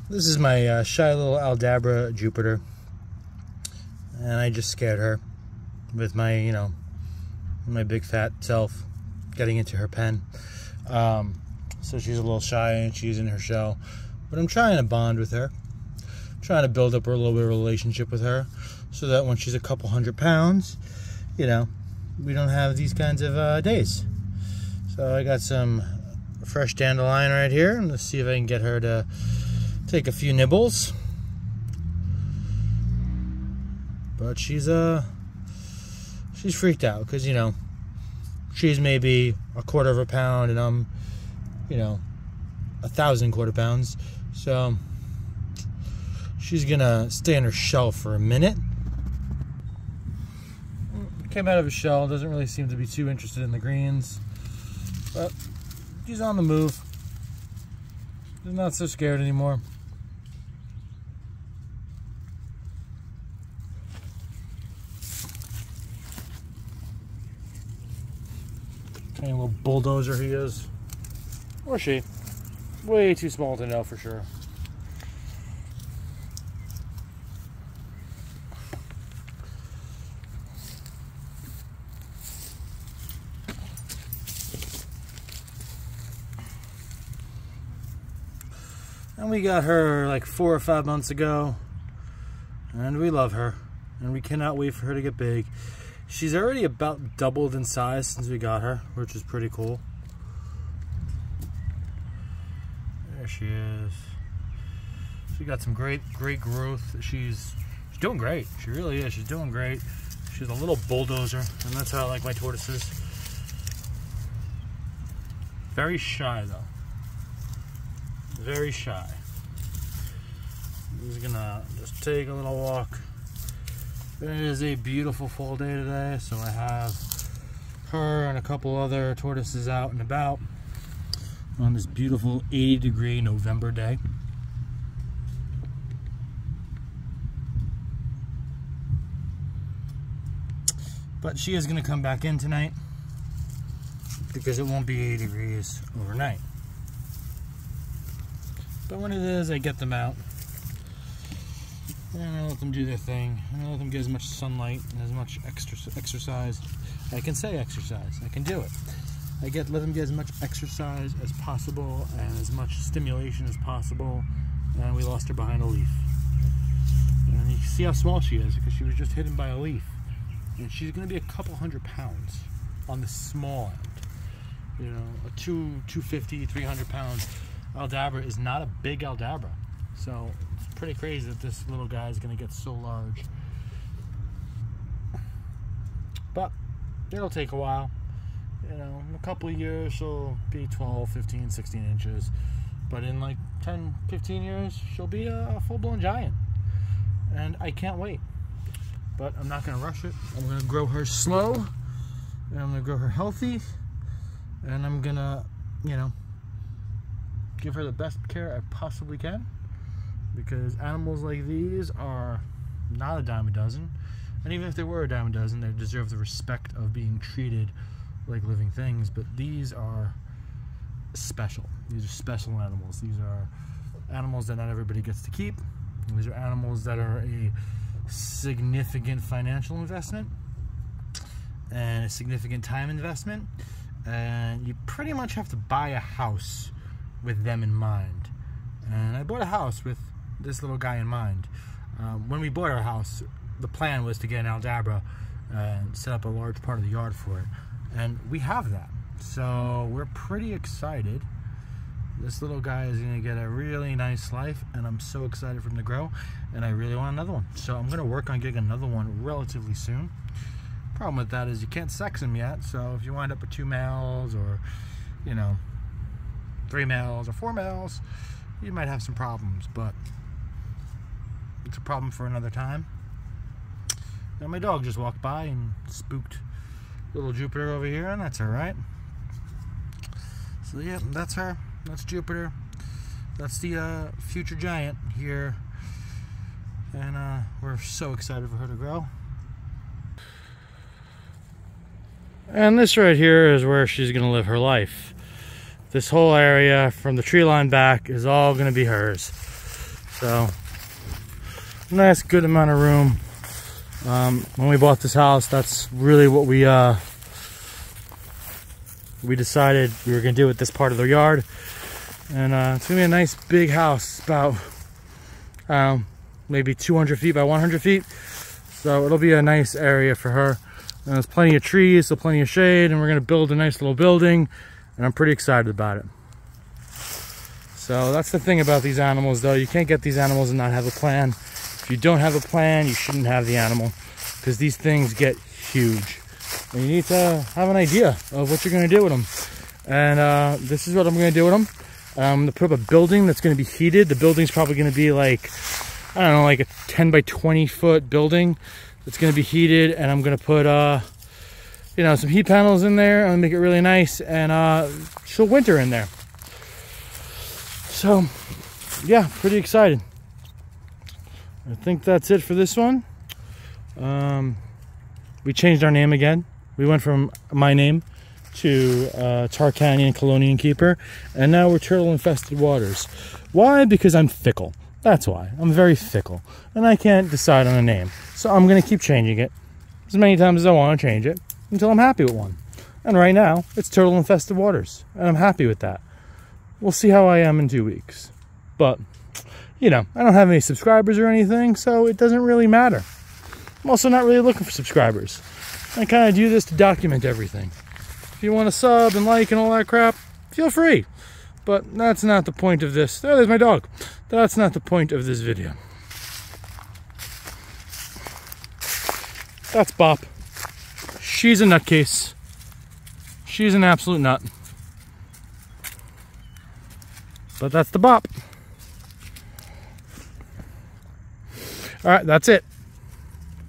This is my shy little Aldabra Jupiter, and I just scared her with my, you know, my big fat self getting into her pen. So she's a little shy and she's in her shell, but I'm trying to bond with her, trying to build up a little bit of a relationship with her, so that when she's a couple 100 pounds, you know, we don't have these kinds of days. So I got some fresh dandelion right here, and let's see if I can get her to take a few nibbles. But she's freaked out because, you know, she's maybe a quarter of a pound and I'm, you know, 1,000 quarter pounds. So she's gonna stay in her shell for a minute. Came out of his shell, doesn't really seem to be too interested in the greens, but she's on the move. She's not so scared anymore. Tiny little bulldozer he is. Or she. Way too small to know for sure. And we got her like 4 or 5 months ago, and we love her, and we cannot wait for her to get big. She's already about doubled in size since we got her, which is pretty cool. There she is. She got some great growth. She's doing great. She really is. She's doing great. She's a little bulldozer, and that's how I like my tortoises. Very shy though. Very shy. I'm just gonna take a little walk. It is a beautiful fall day today, so I have her and a couple other tortoises out and about on this beautiful 80-degree November day. But she is gonna come back in tonight because it won't be 80 degrees overnight. But when it is, I get them out and I let them do their thing, and I let them get as much sunlight and as much exercise. I can say exercise, I can do it. Let them get as much exercise as possible and as much stimulation as possible. And we lost her behind a leaf. And you can see how small she is because she was just hidden by a leaf. And she's gonna be a couple 100 pounds on the small end. You know, a 250, 300 pounds Aldabra is not a big Aldabra. So it's pretty crazy that this little guy is going to get so large. But it'll take a while. You know, in a couple of years she'll be 12, 15, 16 inches. But in like 10, 15 years, she'll be a full-blown giant. And I can't wait. But I'm not going to rush it. I'm going to grow her slow. And I'm going to grow her healthy. And I'm going to, you know, give her the best care I possibly can, because animals like these are not a dime a dozen, and even if they were a dime a dozen, they deserve the respect of being treated like living things. But these are special. These are special animals. These are animals that not everybody gets to keep. These are animals that are a significant financial investment and a significant time investment, and you pretty much have to buy a house with them in mind. And I bought a house with this little guy in mind. When we bought our house, the plan was to get an Aldabra and set up a large part of the yard for it, and we have that. So we're pretty excited. This little guy is going to get a really nice life, and I'm so excited for him to grow, and I really want another one. So I'm going to work on getting another one relatively soon. Problem with that is you can't sex them yet, so if you wind up with 2 males or, you know, 3 males or 4 males, you might have some problems, but it's a problem for another time. Now my dog just walked by and spooked little Jupiter over here, and that's alright. So yeah, that's her. That's Jupiter. That's the future giant here, and we're so excited for her to grow. And this right here is where she's gonna live her life. This whole area from the tree line back is all going to be hers. So nice, good amount of room. When we bought this house, that's really what we decided we were gonna do with this part of the yard. And it's gonna be a nice big house, about maybe 200 feet by 100 feet. So it'll be a nice area for her. And there's plenty of trees, so plenty of shade, and we're gonna build a nice little building, and I'm pretty excited about it. So that's the thing about these animals, though. You can't get these animals and not have a plan. If you don't have a plan, you shouldn't have the animal, because these things get huge. And you need to have an idea of what you're gonna do with them. And this is what I'm gonna do with them. I'm gonna put up a building that's gonna be heated. The building's probably gonna be like, I don't know, like a 10 by 20 foot building. It's gonna be heated, and I'm gonna put you know, some heat panels in there. I'm gonna make it really nice, and she'll winter in there. So yeah, pretty excited. I think that's it for this one. We changed our name again. We went from my name to Tarkanian Colonian Keeper, and now we're Turtle Infested Waters. Why? Because I'm fickle. That's why. I'm very fickle, and I can't decide on a name. So I'm gonna keep changing it as many times as I want to change it until I'm happy with one. And right now, it's Turtle Infested Waters, and I'm happy with that. We'll see how I am in 2 weeks. But, you know, I don't have any subscribers or anything, so it doesn't really matter. I'm also not really looking for subscribers. I kind of do this to document everything. If you want to sub and like and all that crap, feel free. But that's not the point of this. Oh, there's my dog. That's not the point of this video. That's Bop. She's a nutcase. She's an absolute nut. But that's the Bop. All right, that's it.